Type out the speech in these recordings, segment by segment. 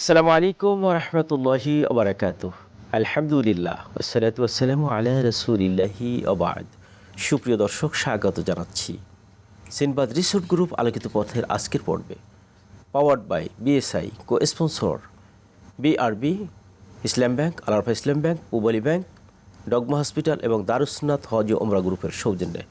আসসালামু আলাইকুম ওয়া রাহমাতুল্লাহি ওয়া বারাকাতুহু। আলহামদুলিল্লাহ ওয়াসসালাতু ওয়াসসালামু আলা রাসূলিল্লাহি ওয়া বা'দ। সুপ্রিয় দর্শক, স্বাগত জানাচ্ছি সিনবাদ রিসোর্ট গ্রুপ আলোকিত পথের আজকের পর্বে। Powered by BSI, cosponsor BRB, Islam bank, Al Arafa Islam bank, Pubali bank, ডগমা হসপিটাল এবং দারুসনাত হজ ও ওমরা গ্রুপের সৌজন্যে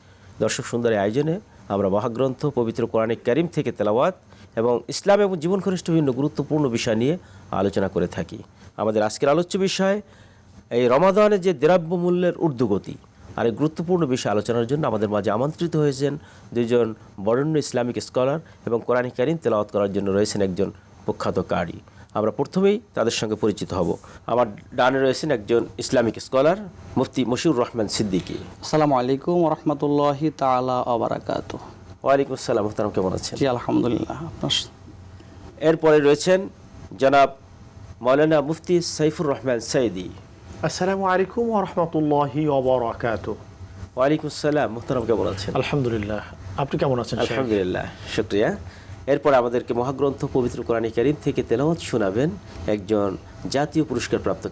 দর্শক সুন্দর আয়োজনে আমরা মহাগ্রন্থ পবিত্র কোরআনে কারিম থেকে তেলাওয়াত এবং ইসলাম এবং জীবন ঘনিষ্ঠ বিভিন্ন গুরুত্বপূর্ণ বিষয় নিয়ে আলোচনা করে থাকি। আমাদের আজকের আলোচ্য বিষয় এই রমাদানে যে দ্রব্যমূল্যের ঊর্ধ্বগতি আর এই গুরুত্বপূর্ণ বিষয় আলোচনার জন্য আমাদের মাঝে আমন্ত্রিত হয়েছেন দুইজন বরেণ্য ইসলামিক স্কলার এবং কোরআনে কারিম তেলাওয়াত করার জন্য রয়েছেন একজন প্রখ্যাত কারি। আমরা প্রথমেই তাদের সঙ্গে পরিচিত হব। আমার ডানে রয়েছেন একজন ইসলামিক স্কলার মুফতি মশিউর রহমান সিদ্দিকী। আসসালামু আলাইকুম ওয়া রাহমাতুল্লাহি তাআলা ওয়া বারাকাতুহু। ওয়ালাইকুম আসসালাম। মুহতারাম, কেমন আছেন? জি আলহামদুলিল্লাহ। এরপরে রয়েছেন জনাব মাওলানা মুফতি সাইফুর রহমান সাইদি। আসসালামু আলাইকুম ওয়া রাহমাতুল্লাহি ওয়া বারাকাতুহু। ওয়ালাইকুম আসসালাম। মুহতারাম, কেমন আছেন? আলহামদুলিল্লাহ। আপনি কেমন আছেন? আলহামদুলিল্লাহ, শুকরিয়া। এরপর আমাদেরকে মহাগ্রন্থ পবিত্র কোরআন কারীম থেকে তেলাওয়াত শোনাবেন একজন জাতীয় পুরস্কার প্রাপ্ত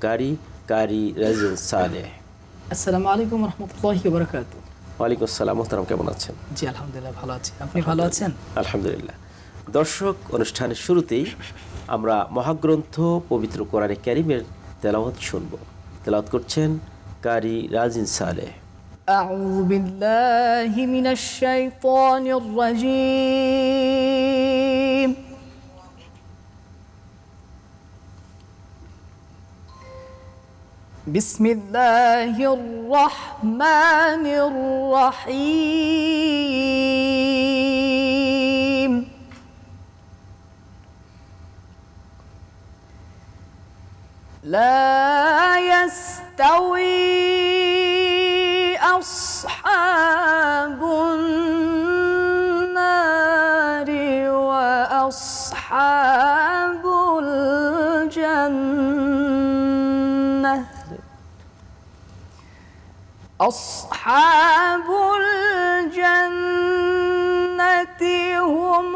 কারি রাজিন সালেহ। আসসালামু আলাইকুম ওয়া রাহমাতুল্লাহি ওয়া বারাকাতুহু। ওয়ালাইকুম আসসালাম। মুহতারাম, কেমন আছেন? জি আলহামদুলিল্লাহ, ভালো আছি। আপনি ভালো আছেন? আলহামদুলিল্লাহ। দর্শক, অনুষ্ঠানের শুরুতেই আমরা মহাগ্রন্থ পবিত্র কোরআন কারীমের তেলাওয়াত শুনব। তেলাওয়াত করছেন কারি রাজিন সালেহ। আউযু বিল্লাহি মিনাশ শাইতানির রাজীম। বিসমিল্লাহির রাহমানির রাহিম। لا يستوي أصحاب النار وأصحاب الجنة. أصحاب الجنة هم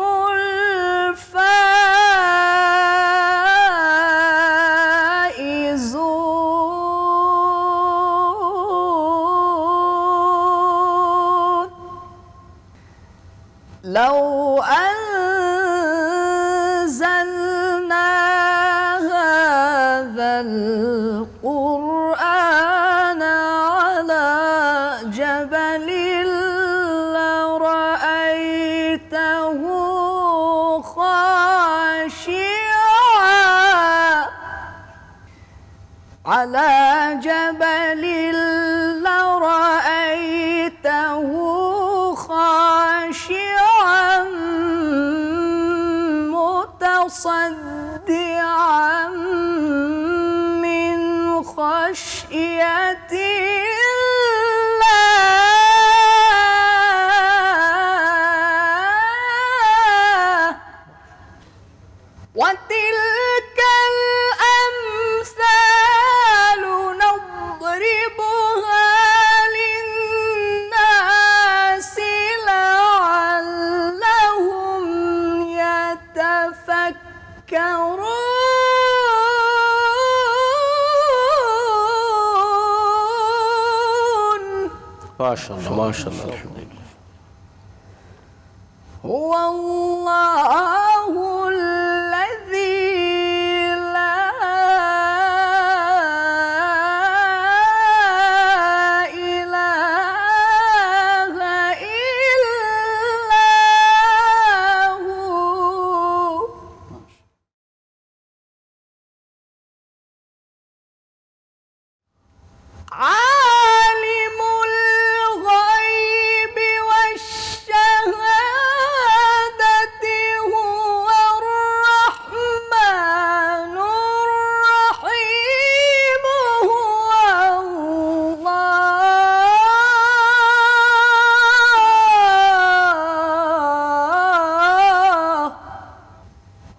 لو أنزلنا هذا القرآن على جبل لرأيته خاشعا على جبل لرأيته خاشعا متصدعا من خشية الله. وتلك الأمثال نضربها للناس لعلهم يتفكرون. মাশাআল্লাহ, মাশাআল্লাহ, আলহামদুলিল্লাহ। هو الله الذي لا إله إلا هو. عالم الغيب والشهادة هو الرحمن الرحيم. هو الله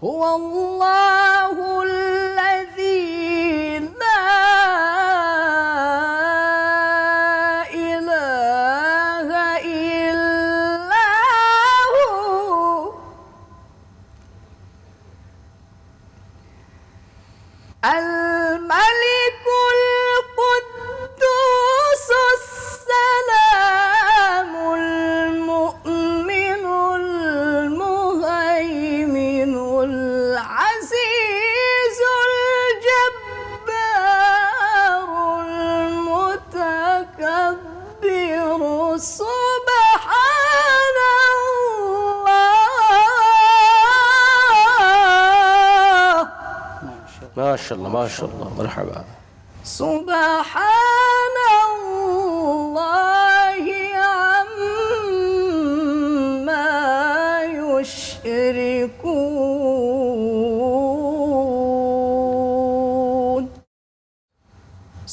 هو الله الذي لا الملك القدوس السلام المؤمن المهيمن العزيز الجبار المتكبر سبحان الله মাশাআল্লাহ মাশাআল্লাহ মারহাবা। سبحان الله عما يشركون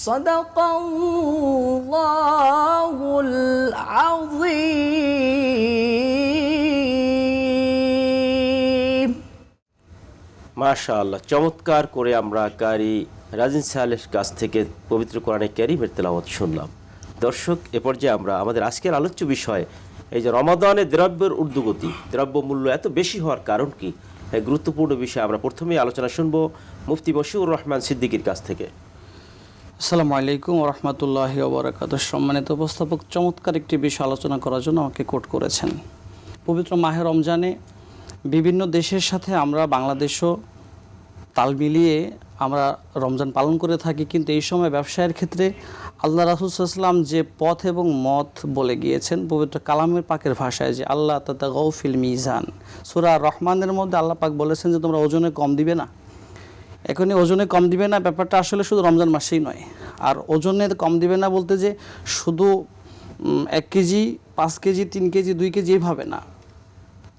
صدق الله العظيم মাশাআল্লাহ, চমৎকার করে আমরা কারি রাজিন সাহেলের কাছ থেকে পবিত্র কোরআনে কারীমের তেলাওয়াত শুনলাম। দর্শক, এ পর্যায়ে আমরা আমাদের আজকের আলোচ্য বিষয় এই যে রমাদানে দ্রব্যের ঊর্ধ্বগতি, দ্রব্য মূল্য এত বেশি হওয়ার কারণ কি, এই গুরুত্বপূর্ণ বিষয়ে আমরা প্রথমেই আলোচনা শুনবো মুফতি বশিউর রহমান সিদ্দিকীর কাছ থেকে। আসসালামু আলাইকুম ওয়া রাহমাতুল্লাহি ওয়া বারাকাতুহু। সম্মানিত উপস্থাপক, চমৎকার একটি বিষয় আলোচনা করার জন্য আমাকে কোট করেছেন। পবিত্র মাহে রমজানে বিভিন্ন দেশের সাথে আমরা বাংলাদেশও তাল মিলিয়ে আমরা রমজান পালন করে থাকি, কিন্তু এই সময় ব্যবসায়ের ক্ষেত্রে আল্লাহ রাসূল সাল্লাল্লাহু আলাইহি ওয়াসাল্লাম যে পথ এবং মত বলে গিয়েছেন পবিত্র কালামের পাকের ভাষায়, যে আল্লাহ তাতাগাউ ফিল মিজান, সূরা রহমানের মধ্যে আল্লাহ পাক বলেছেন যে তোমরা ওজনে কম দিবে না। এখনই ওজনে কম দিবে না ব্যাপারটা আসলে শুধু রমজান মাসেই নয়। আর ওজনে কম দিবে না বলতে যে শুধু 1 কেজি 5 কেজি 3 কেজি 2 কেজি এইভাবে না,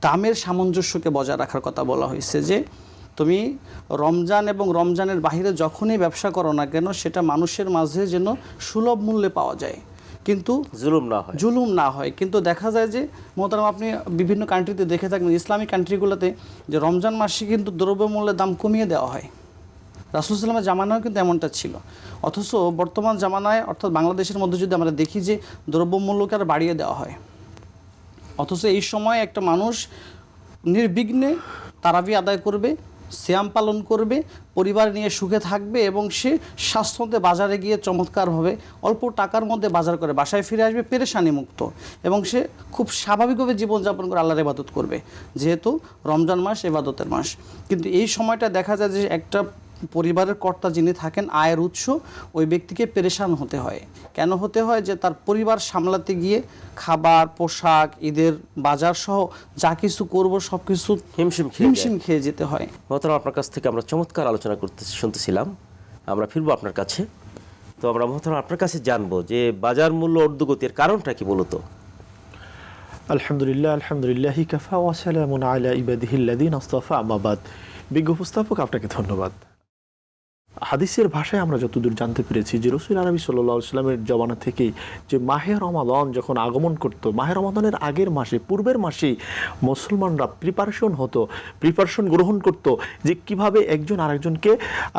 দামের সামঞ্জস্যকে বজায় রাখার কথা বলা হয়েছে। যে তুমি রমজান এবং রমজানের বাইরে যখনই ব্যবসা করো না কেন সেটা মানুষের মাঝে যেন সুলভ মূল্যে পাওয়া যায়, কিন্তু জুলুম না হয়। কিন্তু দেখা যায় যে মোহতারাম, আপনি বিভিন্ন কান্ট্রিতে দেখে থাকবেন, ইসলামিক কান্ট্রিগুলোতে যে রমজান মাসে কিন্তু দ্রব্যমূল্যের দাম কমিয়ে দেওয়া হয়। রাসূল সাল্লাল্লাহু আলাইহি ওয়াসাল্লামের জামানায়ও কিন্তু এমনটা ছিল। অথচ বর্তমান জামানায় অর্থাৎ বাংলাদেশের মধ্যে যদি আমরা দেখি যে দ্রব্যমূল্যকে আর বাড়িয়ে দেওয়া হয়। অথচ এই সময় একটা মানুষ নির্বিঘ্নে তারাবি আদায় করবে, সিয়াম পালন করবে, পরিবার নিয়ে সুখে থাকবে এবং সে স্বাস্থ্যতে বাজারে গিয়ে চমৎকারভাবে অল্প টাকার মধ্যে বাজার করে বাসায় ফিরে আসবে পেরেশানি মুক্ত, এবং সে খুব স্বাভাবিকভাবে জীবনযাপন করে আল্লাহর ইবাদত করবে, যেহেতু রমজান মাস ইবাদতের মাস। কিন্তু এই সময়টা দেখা যায় যে একটা পরিবারের কর্তা যিনি থাকেন, আয়ের উৎস, ওই ব্যক্তিকে পেরেশান হতে হয়। কেন হতে হয়? যে তার পরিবার সামলাতে গিয়ে খাবার, পোশাক, ঈদের বাজার সহ যা কিছু করবো সব কিছু হিমশিম খেয়ে যেতে হয়। মোহতারাম, আপনার কাছ থেকে আমরা চমৎকার আলোচনা শুনতেছিলাম, আমরা ফিরবো আপনার কাছে। তো আমরা মোহতারাম আপনার কাছে জানবো যে বাজার মূল্য ঊর্ধ্বগতির কারণটা কি বলতো? আলহামদুলিল্লাহ, আলহামদুলিল্লাহ কাফা ওয়া সালামুন আলা ইবাদিহিল্লাযিনা আসতাফা, আম্মা বাদ। বিজ্ঞ উপস্থাপক, আপনাকে ধন্যবাদ। হাদিসের ভাষায় আমরা যতদূর জানতে পেরেছি যে রাসূল আরবি সাল্লাল্লাহু আলাইহি ওয়াসাল্লামের জমানা থেকেই যে মাহে রমাদান যখন আগমন করতো, মাহে রমাদানের আগের মাসে, পূর্বের মাসেই মুসলমানরা প্রিপারেশন গ্রহণ করত যে কিভাবে একজন আরেকজনকে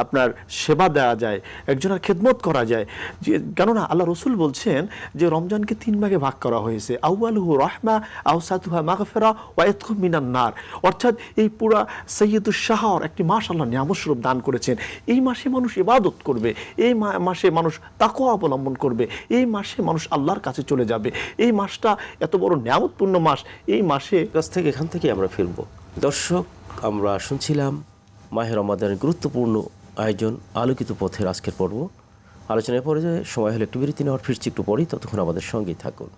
আপনার সেবা দেওয়া যায়, একজনের খেদমত করা যায়। যে কেননা আল্লাহ রসুল বলছেন যে রমজানকে 3 ভাগে ভাগ করা হয়েছে, আউয়ালুহু রাহমা, আওসাতুহা মাগফিরা ওয়া ইতকু মিনান নার। অর্থাৎ এই পুরা সাইয়্যিদুশ শাহর একটি মাস আল্লাহ নিয়ামত স্বরূপ দান করেছেন। এই মাসে মানুষ ইবাদত করবে, এই মাসে মানুষ তাকওয়া অবলম্বন করবে, এই মাসে মানুষ আল্লাহর কাছে চলে যাবে। এই মাসটা এত বড় নিয়ামতপূর্ণ মাস, এই মাসে কাছ থেকে এখান থেকে আমরা ফিরবো। দর্শক, আমরা শুনছিলাম মাহে রমাদানের গুরুত্বপূর্ণ আয়োজন আলোকিত পথের আজকের পর্ব। আলোচনায় পরে যায়, সময় হলে একটু বিরতি নেওয়ার, ফিরছি একটু পরেই, ততক্ষণ আমাদের সঙ্গেই থাকুন।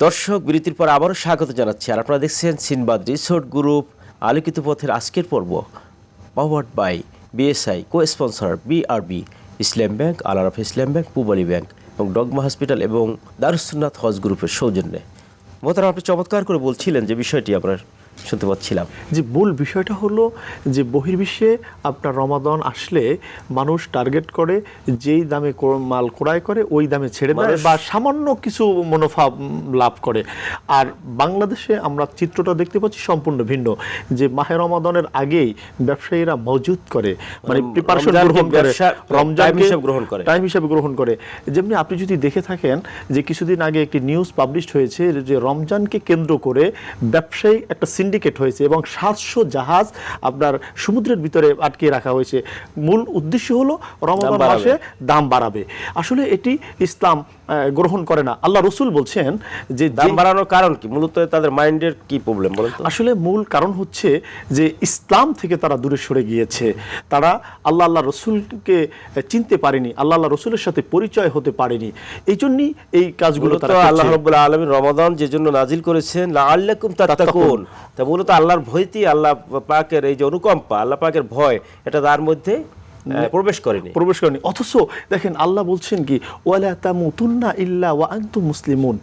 দর্শক, বিরতির পর আবারও স্বাগত জানাচ্ছি। আর আপনারা দেখছেন সিনবাদ রিসোর্ট গ্রুপ আলোকিত পথের আজকের পর্ব, powered by BSI, cosponsor BRB, Islam bank, Al Arafa Islam bank, Pubali bank এবং ডগমা হসপিটাল এবং দারুস সুন্নাত হজ গ্রুপের সৌজন্যে। মোহতারাম, আপনি চমৎকার করে বলছিলেন যে বিষয়টি আমরা শুনতে পাচ্ছিলাম। যে মূল বিষয়টা হলো যে বহির্বিশ্বে আপনার রমাদান আসলে মানুষ টার্গেট করে যেই দামে মাল ক্রয় করে ওই দামে ছেড়ে দেয় বা সামান্য কিছু মুনাফা লাভ করে। আর বাংলাদেশে আমরা চিত্রটা দেখতে পাচ্ছি সম্পূর্ণ ভিন্ন, যে মাহে রমাদানের আগেই ব্যবসায়ীরা মজুদ করে, মানে প্রিপারেশন গ্রহণ করে, রমজানকে টাইম হিসেবে গ্রহণ করে। যেমনি আপনি যদি দেখে থাকেন যে কিছুদিন আগে একটি নিউজ পাবলিশ হয়েছে যে রমজানকে কেন্দ্র করে ব্যবসায়ী একটা সিন্ডিকেট হয়েছে এবং 700 জাহাজ আপনার সমুদ্রের ভিতরে আটকে রাখা হয়েছে। মূল উদ্দেশ্য হলো রমজান মাসে দাম বাড়াবে। আসলে এটি ইসলাম গ্রহণ করে না। আল্লাহ রসুল বলছেন যে দাম বাড়ানোর কারণ কি, মূলত তাদের মাইন্ডের কি প্রবলেম বলেন তো? আসলে মূল কারণ হচ্ছে যে ইসলাম থেকে তারা দূরে সরে গিয়েছে, তারা আল্লাহ রসুলকে চিনতে পারেনি, আল্লাহ রসুলের সাথে পরিচয় হতে পারেনি, এই জন্যই এই কাজগুলো তারা করছে। আল্লাহ রাব্বুল আলামিন রমাদান যে জন্য নাজিল করেছেন লাআল্লাকুম তাত্তাকুন, তা মূলত আল্লাহর ভয়তেই, আল্লাহ পাকের এই যে অনুকম্পা, আল্লাহ পাকের ভয়, এটা তার মধ্যে প্রবেশ করেনি। অথচ দেখেন আল্লাহ বলছেন কি, ওয়ালা তামুতুন্না ইল্লা ওয়া আনতুম মুসলিমুন।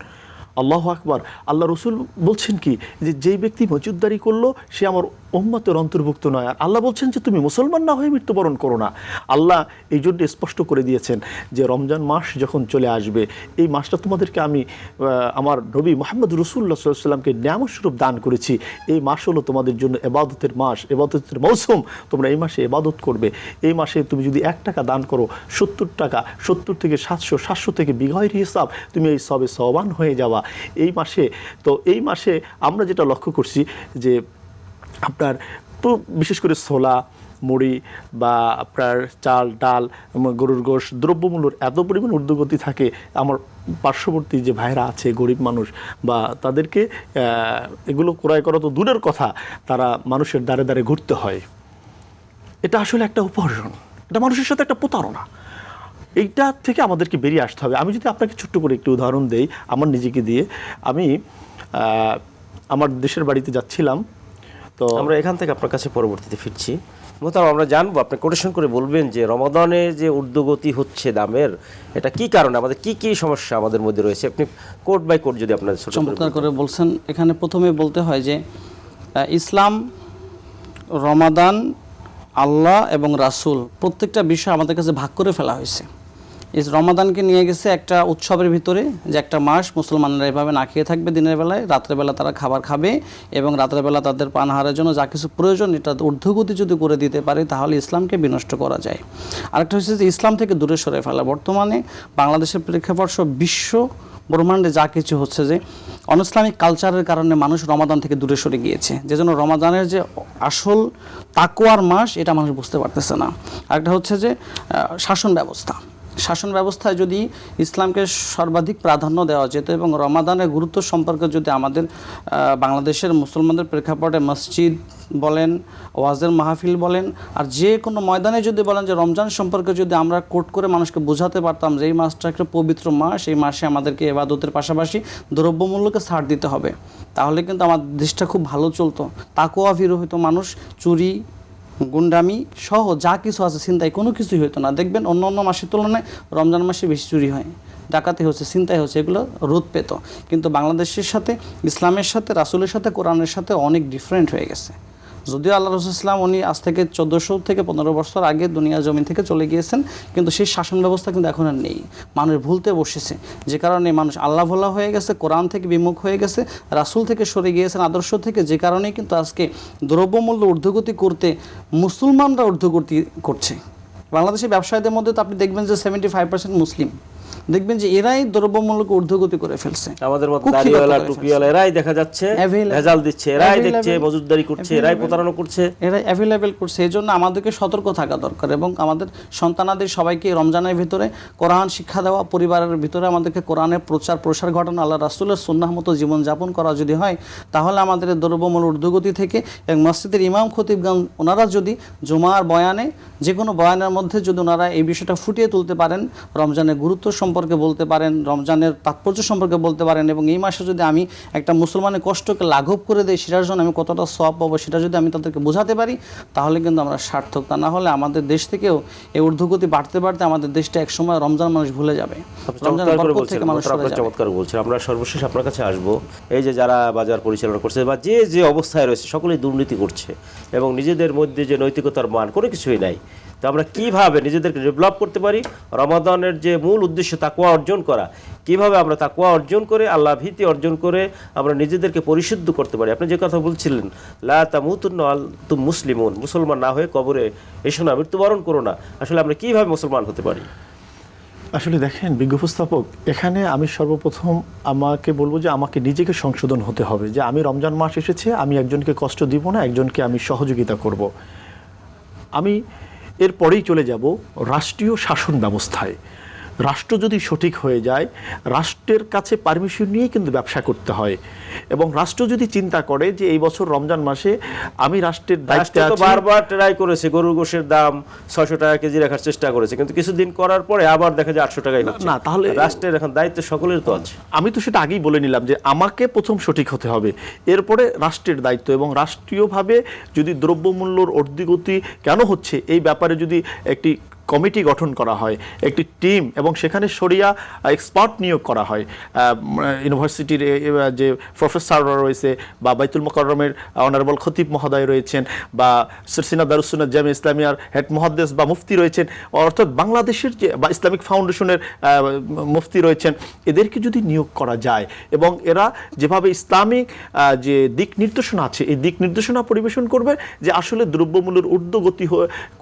আল্লাহু আকবার। আল্লাহ রসুল বলছেন কি, যে যেই ব্যক্তি মজুদদারি করলো সে আমার উম্মতের অন্তর্ভুক্ত নয়। আর আল্লাহ বলছেন যে তুমি মুসলমান না হয়ে মৃত্যুবরণ করো না। আল্লাহ এই জন্য স্পষ্ট করে দিয়েছেন যে রমজান মাস যখন চলে আসবে, এই মাসটা তোমাদেরকে আমি আমার নবী মুহাম্মদ রাসূলুল্লাহ সাল্লাল্লাহু আলাইহি ওয়াসাল্লামকে নিয়ামত স্বরূপ দান করেছি। এই মাস হলো তোমাদের জন্য ইবাদতের মাস, ইবাদতের মৌসুম। তোমরা এই মাসে ইবাদত করবে। এই মাসে তুমি যদি 1 টাকা দান করো, 70 টাকা, 70 থেকে 700, 700 থেকে বিগয়ের হিসাব, তুমি এই সবে সওয়ান হয়ে যাওয়া এই মাসে। তো এই মাসে আমরা যেটা লক্ষ্য করছি যে আপনার বিশেষ করে ছোলা, মুড়ি বা আপনার চাল, ডাল, গরুর গোশ, দ্রব্যমূল্যর এত পরিমাণ ঊর্ধ্বগতি থাকে, আমার পার্শ্ববর্তী যে ভাইরা আছে গরিব মানুষ বা তাদেরকে এগুলো ক্রয় করা তো দূরের কথা, তারা মানুষের দ্বারে দ্বারে ঘুরতে হয়। এটা আসলে একটা উপার্জন, এটা মানুষের সাথে একটা প্রতারণা। এইটা থেকে আমাদেরকে বেরিয়ে আসতে হবে। আমি যদি আপনাকে ছোট্ট করে একটু উদাহরণ দেই আমার নিজেকে দিয়ে, আমি আমার দেশের বাড়িতে যাচ্ছিলাম, তো আমরা এখান থেকে আপনার কাছে পরবর্তীতে ফিরছি। মোতারাম আমরা জানবো, আপনি কোটেশন করে বলবেন যে রমাদানে যে ঊর্ধ্বগতি হচ্ছে দামের, এটা কি কারণে, আমাদের কি কি সমস্যা আমাদের মধ্যে রয়েছে, আপনি কোড বাই কোড যদি আপনার চমৎকার করে বলছেন। এখানে প্রথমে বলতে হয় যে ইসলাম, রমাদান, আল্লাহ এবং রাসূল প্রত্যেকটা বিষয় আমাদের কাছে ভাগ করে ফেলা হয়েছে। এই রমাদানকে নিয়ে গেছে একটা উৎসবের ভিতরে, যে একটা মাস মুসলমানরা এভাবে না খেয়ে থাকবে দিনের বেলায়, রাত্রেবেলা তারা খাবার খাবে এবং রাত্রেবেলা তাদের পানাহারের জন্য যা কিছু প্রয়োজন এটা ঊর্ধ্বগতি যদি করে দিতে পারে তাহলে ইসলামকে বিনষ্ট করা যায়। আরেকটা হচ্ছে যে ইসলাম থেকে দূরে সরে ফেলা। বর্তমানে বাংলাদেশের প্রেক্ষাপট সব বিশ্ব ব্রহ্মাণ্ডে যা কিছু হচ্ছে যে অনইসলামিক কালচারের কারণে মানুষ রমাদান থেকে দূরে সরে গিয়েছে, যে জন্য রমাদানের যে আসল তাকওয়ার মাস এটা মানুষ বুঝতে পারতেছে না। আরেকটা হচ্ছে যে শাসন ব্যবস্থায় যদি ইসলামকে সর্বাধিক প্রাধান্য দেওয়া যেত এবং রমাদানের গুরুত্ব সম্পর্কে যদি আমাদের বাংলাদেশের মুসলমানদের প্রেক্ষাপটে মসজিদ বলেন, ওয়াজের মাহফিল বলেন, আর যে কোনো ময়দানে যদি বলেন যে রমজান সম্পর্কে যদি আমরা কোট করে মানুষকে বোঝাতে পারতাম যে এই মাসটা একটা পবিত্র মাস, এই মাসে আমাদেরকে ইবাদতের পাশাপাশি দ্রব্যমূল্যকে ছাড় দিতে হবে, তাহলে কিন্তু আমার দেশটা খুব ভালো চলতো। তাকওয়া ভীরু হইতো মানুষ, চুরি গুন্ডামি সহ যা কিছু আছে ছিনতাই কোনো কিছুই হতো না। দেখবেন অন্য অন্য মাসের তুলনায় রমজান মাসে বেশি চুরি হয়, ডাকাতি হচ্ছে, ছিনতাই হচ্ছে, এগুলো রোধ পেত। কিন্তু বাংলাদেশের সাথে, ইসলামের সাথে, রাসূলের সাথে, কোরআনের সাথে অনেক ডিফারেন্ট হয়ে গেছে। যদিও আল্লাহ রাসূল ইসলাম উনি আজ থেকে 1400 থেকে 15 বছর আগে দুনিয়া জমিন থেকে চলে গিয়েছেন, কিন্তু সেই শাসন ব্যবস্থা কিন্তু এখন আর নেই। মানুষ ভুলতে বসেছে, যে কারণে মানুষ আল্লাহ ভোলা হয়ে গেছে, কোরআন থেকে বিমুখ হয়ে গেছে, রাসূল থেকে সরে গিয়েছেন, আদর্শ থেকে, যে কারণেই কিন্তু আজকে দ্রব্যমূল্য ঊর্ধ্বগতি করতে মুসলমানরা ঊর্ধ্বগতি করছে। বাংলাদেশের ব্যবসায়ীদের মধ্যে তো আপনি দেখবেন যে 75% মুসলিম, দেখবেন যে এরাই দ্রব্যমূল্যকে ঊর্ধ্বগতি করে ফেলছে। আমাদের মধ্যে দাড়িওয়ালা, টুপিওয়ালা এরাই দেখা যাচ্ছে ভেজাল দিচ্ছে, এরাই দেখছে মজুদদারি করছে, এরাই প্রতারণা করছে, এরাই অ্যাভেলেবেল করছে। এই জন্য আমাদেরকে সতর্ক থাকা দরকার এবং আমাদের সন্তানাদের সবাইকে রমজানের ভিতরে কোরআন শিক্ষা দেওয়া, পরিবারের ভিতরে আমাদেরকে কোরআনের প্রচার প্রসার ঘটানো, আল্লাহ রাসূলের সুন্নাহ মতো জীবনযাপন করা যদি হয়, তাহলে আমাদের দ্রব্যমূল্য ঊর্ধ্বগতি থেকে এবং মসজিদের ইমাম খতিবগণ ওনারা যদি জুমার বয়ানে, যে কোনো বয়ানের মধ্যে যদি ওনারা এই বিষয়টা ফুটিয়ে তুলতে পারেন, রমজানের গুরুত্ব সম্পর্কে সম্পর্কে বলতে পারেন, রমজানের তাৎপর্য সম্পর্কে বলতে পারেন, এবং এই মাসে যদি আমি একটা মুসলমানের কষ্টকে লাঘব করে দেই, সেটার জন্য আমি কতটা সওয়াব পাবো সেটা যদি আমি তাদেরকে বোঝাতে পারি, তাহলে কিন্তু আমরা সার্থক। তা না হলে আমাদের দেশ থেকেও এই ঊর্ধ্বগতি বাড়তে বাড়তে আমাদের দেশটা একসময় রমজান মানুষ ভুলে যাবে, রমজানের বরকত থেকে মানুষ সরে যাবে। চমৎকার বলছেন। আমরা সর্বশেষ আপনার কাছে আসবো, এই যে যারা বাজার পরিচালনা করছে বা যে যে অবস্থায় রয়েছে সকলেই দুর্নীতি করছে এবং নিজেদের মধ্যে যে নৈতিকতার মান কোনো কিছুই নাই, তো আমরা কিভাবে নিজেদেরকে ডেভেলপ করতে পারি, রমাদানের যে মূল উদ্দেশ্য তাকওয়া অর্জন করা, কিভাবে আমরা তাকওয়া অর্জন করে আল্লাহ ভীতি অর্জন করে আমরা নিজেদেরকে পরিশুদ্ধ করতে পারি। আপনি যে কথা বলছিলেন, লা তামুতুন্না ওয়া আনতুম মুসলিমুন, মুসলমান না হয়ে কবরে এসো না, মৃত্যুবরণ করো না। আসলে আমরা কিভাবে মুসলমান হতে পারি? আসলে দেখেন বিজ্ঞ উপস্থাপক, এখানে আমি সর্বপ্রথম আমাকে বলবো যে আমাকে নিজেকে সংশোধন হতে হবে, যে আমি রমজান মাস এসেছে, আমি একজনকে কষ্ট দিব না, একজনকে আমি সহযোগিতা করব। আমি এরপরেই চলে যাব রাষ্ট্রীয় শাসন ব্যবস্থায়। রাষ্ট্র যদি সঠিক হয়ে যায়, রাষ্ট্রের কাছে পারমিশন নিয়ে কিন্তু ব্যবসা করতে হয়, এবং রাষ্ট্র যদি চিন্তা করে যে এই বছর রমজান মাসে আমি রাষ্ট্রের দায়িত্বে রাষ্ট্র তো আছি, বারবার ট্রাই করেছে, গরুর গোশের দাম 600 টাকা কেজি রাখার চেষ্টা করেছে, কিন্তু কিছুদিন করার পরে আবার দেখা যায় 800 টাকাই হচ্ছে। না, তাহলে রাষ্ট্রের এখন দায়িত্ব সকলের তো আছে। আমি তো সেটা আগেই বলে নিলাম যে আমাকে প্রথম সঠিক হতে হবে, এরপরে রাষ্ট্রের দায়িত্ব, এবং রাষ্ট্রীয়ভাবে যদি দ্রব্যমূল্যর ঊর্ধ্বগতি কেন হচ্ছে এই ব্যাপারে যদি একটি কমিটি গঠন করা হয়, একটি টিম, এবং সেখানে শরিয়া এক্সপার্ট নিয়োগ করা হয়, ইউনিভার্সিটির যে প্রফেসররা রয়েছে, বা বাইতুল মোকাররমের অনারেবল খতিব মহোদয় রয়েছেন, বা সিরসিনা দারুসুন্নাত জামিয়া ইসলামিয়ার হেড মুহাদ্দিস বা মুফতি রয়েছেন, অর্থাৎ বাংলাদেশের যে বা ইসলামিক ফাউন্ডেশনের মুফতি রয়েছেন, এদেরকে যদি নিয়োগ করা যায় এবং এরা যেভাবে ইসলামিক যে দিক নির্দেশনা আছে এই দিক নির্দেশনা পরিবেশন করবে, যে আসলে দ্রব্যমূল্যের ঊর্ধ্বগতি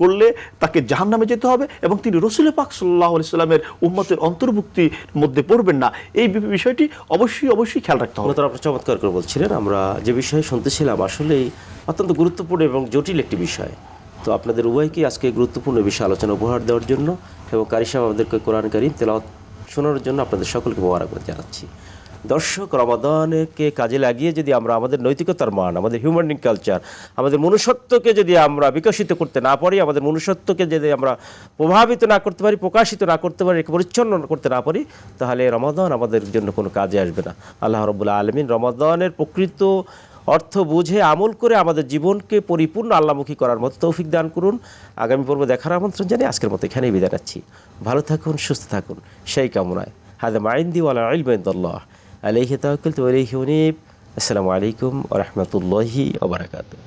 করলে তাকে জাহান্নামে যেতে হবে এবং তিনি রাসূল পাক সাল্লাল্লাহু আলাইহি সাল্লামের উম্মতের অন্তর্ভুক্তির মধ্যে পড়বেন না, এই বিষয়টি অবশ্যই খেয়াল রাখতে হবে। আপনি চমৎকার করে বলছিলেন। আমরা যে বিষয়ে শুনতেছিলাম আসলেই অত্যন্ত গুরুত্বপূর্ণ এবং জটিল একটি বিষয়। তো আপনাদের উভয়কে আজকে গুরুত্বপূর্ণ বিষয় আলোচনা উপহার দেওয়ার জন্য এবং কারি সাহেব আমাদেরকে কোরআন কারীম তেলাওয়াত শোনার জন্য আপনাদের সকলকে মোবারকবাদ জানাচ্ছি। দর্শক, রমাদানকে কাজে লাগিয়ে যদি আমরা আমাদের নৈতিকতার মান, আমাদের হিউম্যান কালচার, আমাদের মনুষ্যত্বকে যদি আমরা বিকশিত করতে না পারি, আমাদের মনুষ্যত্বকে যদি আমরা প্রভাবিত না করতে পারি, প্রকাশিত না করতে পারি, পরিচ্ছন্ন করতে না পারি, তাহলে রমাদান আমাদের জন্য কোনো কাজে আসবে না। আল্লাহ রাব্বুল আলামিন রমাদানের প্রকৃত অর্থ বুঝে আমল করে আমাদের জীবনকে পরিপূর্ণ আল্লাহমুখী করার মতো তৌফিক দান করুন। আগামী পর্ব দেখার আমন্ত্রণ জানিয়ে আজকের মতো এখানেই বিদায় নিচ্ছি। ভালো থাকুন, সুস্থ থাকুন, সেই কামনায়। হাদা মা ইনদি ওয়া লা ইলমা ইনদাল্লাহ আলাইহি তাওয়াক্কালতু ওয়া ইলাইহি উনীব। আসসালামু আলাইকুম ওয়া রাহমাতুল্লাহি ওয়া বারাকাতুহু।